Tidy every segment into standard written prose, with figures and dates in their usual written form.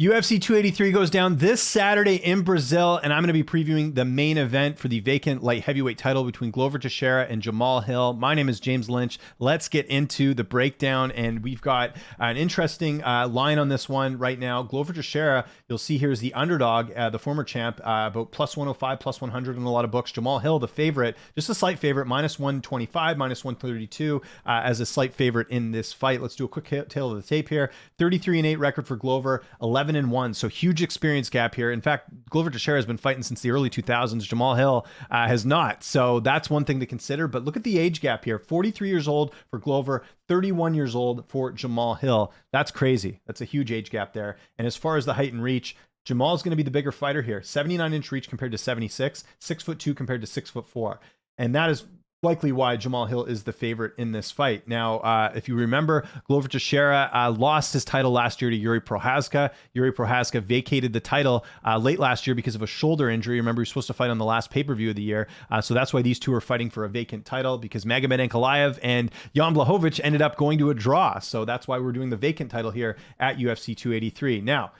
UFC 283 goes down this Saturday in Brazil, and I'm going to be previewing the main event for the vacant light heavyweight title between Glover Teixeira and Jamahal Hill. My name is James Lynch. Let's get into the breakdown, and we've got an interesting line on this one right now. Glover Teixeira, you'll see here, is the underdog, the former champ, about plus 105, plus 100 in a lot of books. Jamahal Hill, the favorite, just a slight favorite, minus 125, minus 132 as a slight favorite in this fight. Let's do a quick tail of the tape here. 33-8 record for Glover, 11-1, so huge experience gap here. In fact, Glover Teixeira has been fighting since the early 2000s. Jamahal Hill has not, so that's one thing to consider. But look at the age gap here: 43 years old for Glover, 31 years old for Jamahal Hill. That's crazy. That's a huge age gap there. And as far as the height and reach, Jamahal is going to be the bigger fighter here. 79-inch reach compared to 76, 6'2" compared to 6'4", and that is likely why Jamahal Hill is the favorite in this fight. Now, if you remember, Glover Teixeira lost his title last year to Yuri Prochazka. Yuri Prochazka vacated the title late last year because of a shoulder injury. Remember, he was supposed to fight on the last pay-per-view of the year. So that's why these two are fighting for a vacant title, because Magomed Ankalaev and Jan Blachowicz ended up going to a draw. So that's why we're doing the vacant title here at UFC 283. Now,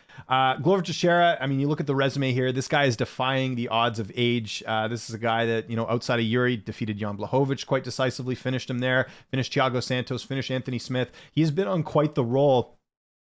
Glover Teixeira, I mean, you look at the resume here, this guy is defying the odds of age. This is a guy that, you know, outside of Yuri, defeated Jan Blachowicz quite decisively, finished him there, finished Thiago Santos, finished Anthony Smith. He's been on quite the roll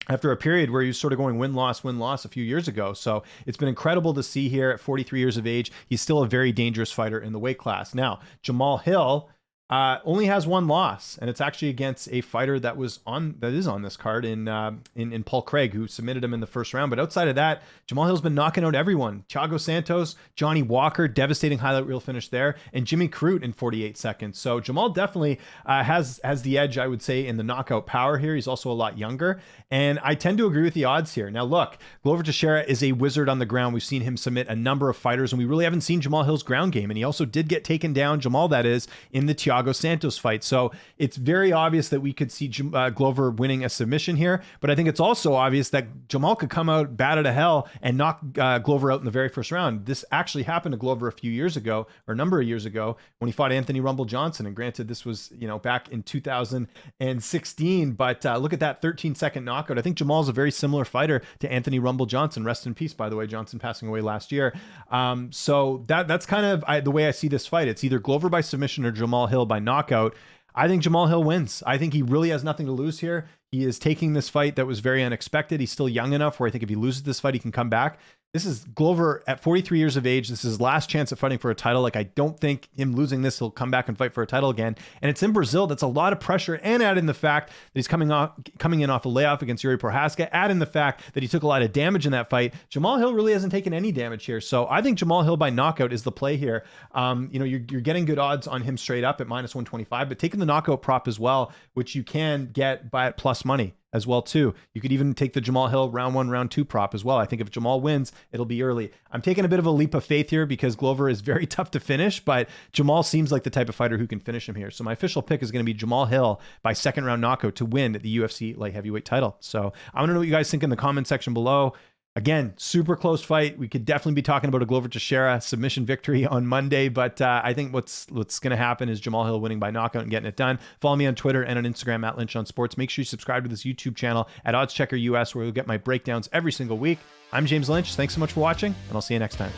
after a period where he was sort of going win-loss a few years ago. So it's been incredible to see here at 43 years of age. He's still a very dangerous fighter in the weight class. Now, Jamahal Hill only has one loss, and it's actually against a fighter that is on this card in Paul Craig, who submitted him in the first round. But outside of that, Jamahal Hill's been knocking out everyone. Thiago Santos, Johnny Walker, devastating highlight reel finish there, and Jimmy Crute in 48 seconds. So Jamahal definitely has the edge, I would say, in the knockout power here. He's also a lot younger, and I tend to agree with the odds here. Now look, Glover Teixeira is a wizard on the ground. We've seen him submit a number of fighters, and we really haven't seen Jamahal Hill's ground game. And he also did get taken down, Jamahal that is, in the Thiago Santos fight. So it's very obvious that we could see Glover winning a submission here, but I think it's also obvious that Jamahal could come out batted to hell and knock Glover out in the very first round. This actually happened to Glover a few years ago, or a number of years ago, when he fought Anthony Rumble Johnson. And granted, this was, you know, back in 2016, but look at that 13-second knockout. I think Jamal's a very similar fighter to Anthony Rumble Johnson. Rest in peace, by the way, Johnson passing away last year. So that's kind of the way I see this fight. It's either Glover by submission or Jamahal Hill by knockout. I think Jamahal Hill wins. I think he really has nothing to lose here. He is taking this fight that was very unexpected. He's still young enough where I think if he loses this fight, he can come back. This is Glover at 43 years of age. This is his last chance at fighting for a title. Like, I don't think him losing this, he'll come back and fight for a title again. And it's in Brazil. That's a lot of pressure. And add in the fact that he's coming in off a layoff against Yuri Prochazka. Add in the fact that he took a lot of damage in that fight. Jamahal Hill really hasn't taken any damage here. So I think Jamahal Hill by knockout is the play here. You know, you're getting good odds on him straight up at minus 125, but taking the knockout prop as well, which you can get by at plus money as well too. You could even take the Jamahal Hill round 1, round 2 prop as well. I think if Jamahal wins, it'll be early. I'm taking a bit of a leap of faith here because Glover is very tough to finish, but Jamahal seems like the type of fighter who can finish him here. So my official pick is going to be Jamahal Hill by second round knockout to win the UFC light heavyweight title. So I want to know what you guys think in the comment section below. Again, super close fight. We could definitely be talking about a Glover Teixeira submission victory on Monday, but I think what's going to happen is Jamahal Hill winning by knockout and getting it done. Follow me on Twitter and on Instagram at Lynch on Sports. Make sure you subscribe to this YouTube channel at OddsChecker US, where you'll get my breakdowns every single week. I'm James Lynch. Thanks so much for watching, and I'll see you next time.